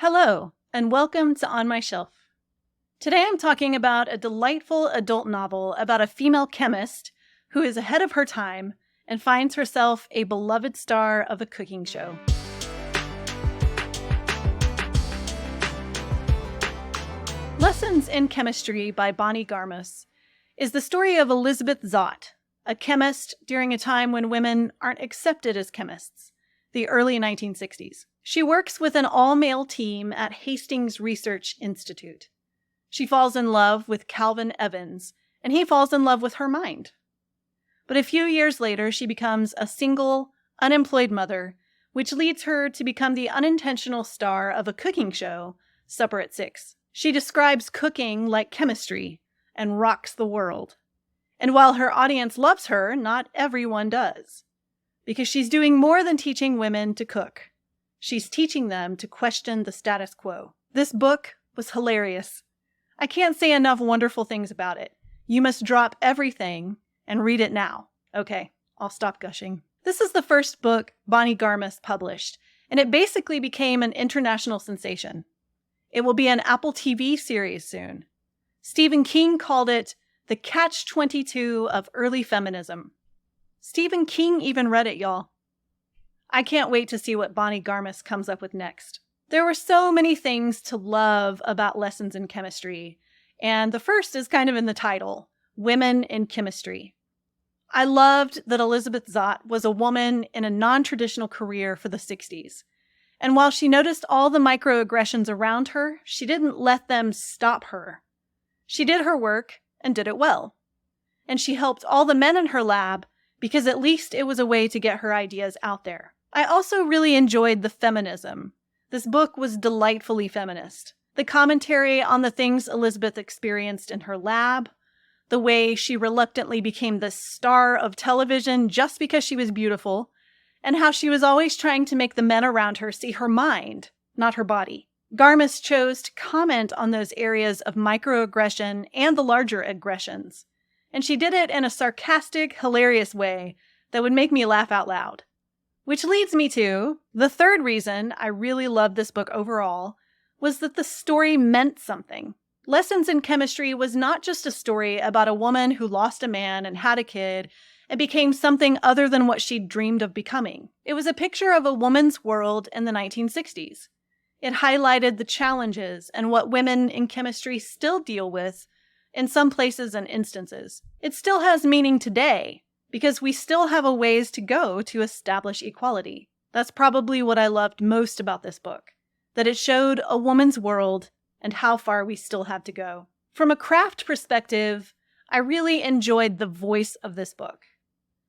Hello, and welcome to On My Shelf. Today I'm talking about a delightful adult novel about a female chemist who is ahead of her time and finds herself a beloved star of a cooking show. Lessons in Chemistry by Bonnie Garmus is the story of Elizabeth Zott, a chemist during a time when women aren't accepted as chemists, the early 1960s. She works with an all-male team at Hastings Research Institute. She falls in love with Calvin Evans, and he falls in love with her mind. But a few years later, she becomes a single, unemployed mother, which leads her to become the unintentional star of a cooking show, Supper at 6. She describes cooking like chemistry and rocks the world. And while her audience loves her, not everyone does. Because she's doing more than teaching women to cook. She's teaching them to question the status quo. This book was hilarious. I can't say enough wonderful things about it. You must drop everything and read it now. Okay, I'll stop gushing. This is the first book Bonnie Garmus published, and it basically became an international sensation. It will be an Apple TV series soon. Stephen King called it the catch-22 of early feminism. Stephen King even read it, y'all. I can't wait to see what Bonnie Garmus comes up with next. There were so many things to love about Lessons in Chemistry, and the first is kind of in the title, Women in Chemistry. I loved that Elizabeth Zott was a woman in a non-traditional career for the 60s. And while she noticed all the microaggressions around her, she didn't let them stop her. She did her work and did it well. And she helped all the men in her lab because at least it was a way to get her ideas out there. I also really enjoyed the feminism. This book was delightfully feminist. The commentary on the things Elizabeth experienced in her lab, the way she reluctantly became the star of television just because she was beautiful, and how she was always trying to make the men around her see her mind, not her body. Garmus chose to comment on those areas of microaggression and the larger aggressions, and she did it in a sarcastic, hilarious way that would make me laugh out loud. Which leads me to the third reason I really loved this book overall was that the story meant something. Lessons in Chemistry was not just a story about a woman who lost a man and had a kid and became something other than what she'd dreamed of becoming. It was a picture of a woman's world in the 1960s. It highlighted the challenges and what women in chemistry still deal with in some places and instances. It still has meaning today, because we still have a ways to go to establish equality. That's probably what I loved most about this book, that it showed a woman's world and how far we still have to go. From a craft perspective, I really enjoyed the voice of this book.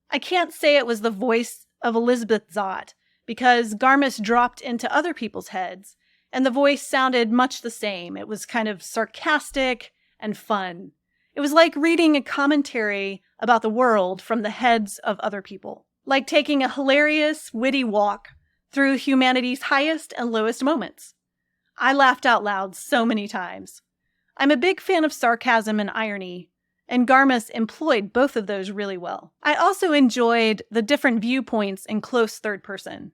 I can't say it was the voice of Elizabeth Zott, because Garmus dropped into other people's heads, and the voice sounded much the same. It was kind of sarcastic and fun. It was like reading a commentary about the world from the heads of other people. Like taking a hilarious, witty walk through humanity's highest and lowest moments. I laughed out loud so many times. I'm a big fan of sarcasm and irony, and Garmus employed both of those really well. I also enjoyed the different viewpoints in close third person.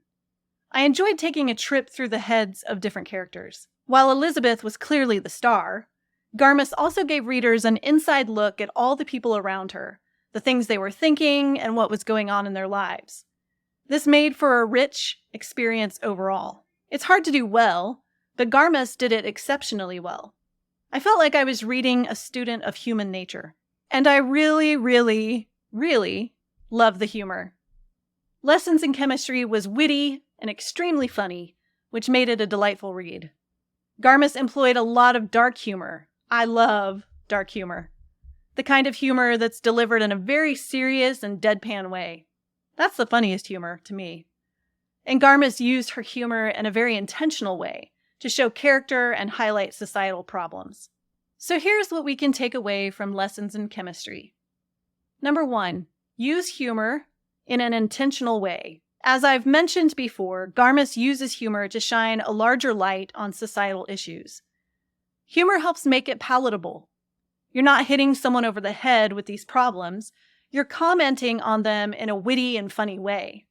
I enjoyed taking a trip through the heads of different characters. While Elizabeth was clearly the star, Garmus also gave readers an inside look at all the people around her, the things they were thinking, and what was going on in their lives. This made for a rich experience overall. It's hard to do well, but Garmus did it exceptionally well. I felt like I was reading a student of human nature. And I really, really, really love the humor. Lessons in Chemistry was witty and extremely funny, which made it a delightful read. Garmus employed a lot of dark humor. I love dark humor. The kind of humor that's delivered in a very serious and deadpan way. That's the funniest humor to me. And Garmus used her humor in a very intentional way to show character and highlight societal problems. So here's what we can take away from Lessons in Chemistry. Number 1, use humor in an intentional way. As I've mentioned before, Garmus uses humor to shine a larger light on societal issues. Humor helps make it palatable. You're not hitting someone over the head with these problems. You're commenting on them in a witty and funny way.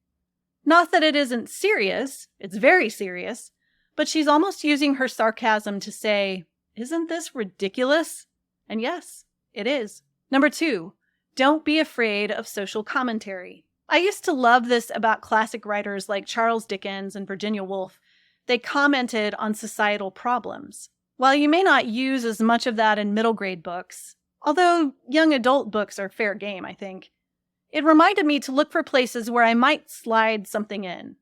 Not that it isn't serious, it's very serious, But she's almost using her sarcasm to say, isn't this ridiculous? And yes, it is. Number 2, don't be afraid of social commentary. I used to love this about classic writers like Charles Dickens and Virginia Woolf. They commented on societal problems. While you may not use as much of that in middle grade books, although young adult books are fair game, I think, it reminded me to look for places where I might slide something in,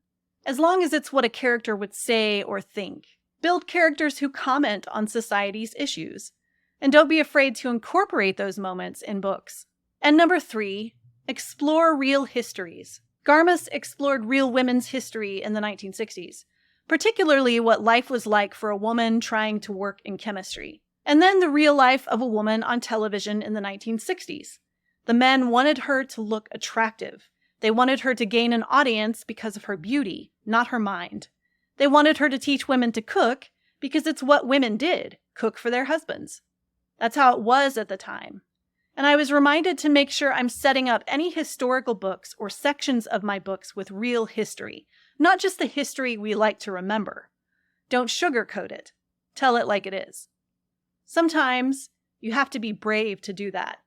as long as it's what a character would say or think. Build characters who comment on society's issues, and don't be afraid to incorporate those moments in books. And number 3, explore real histories. Garmus explored real women's history in the 1960s, particularly what life was like for a woman trying to work in chemistry, and then the real life of a woman on television in the 1960s. The men wanted her to look attractive. They wanted her to gain an audience because of her beauty, not her mind. They wanted her to teach women to cook because it's what women did, cook for their husbands. That's how it was at the time. And I was reminded to make sure I'm setting up any historical books or sections of my books with real history, not just the history we like to remember. Don't sugarcoat it. Tell it like it is. Sometimes you have to be brave to do that,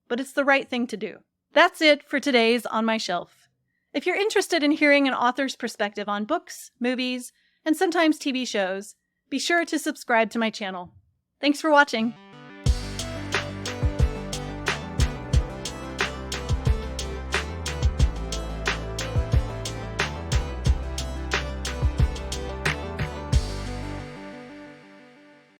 but it's the right thing to do. That's it for today's On My Shelf. If you're interested in hearing an author's perspective on books, movies, and sometimes TV shows, be sure to subscribe to my channel. Thanks for watching.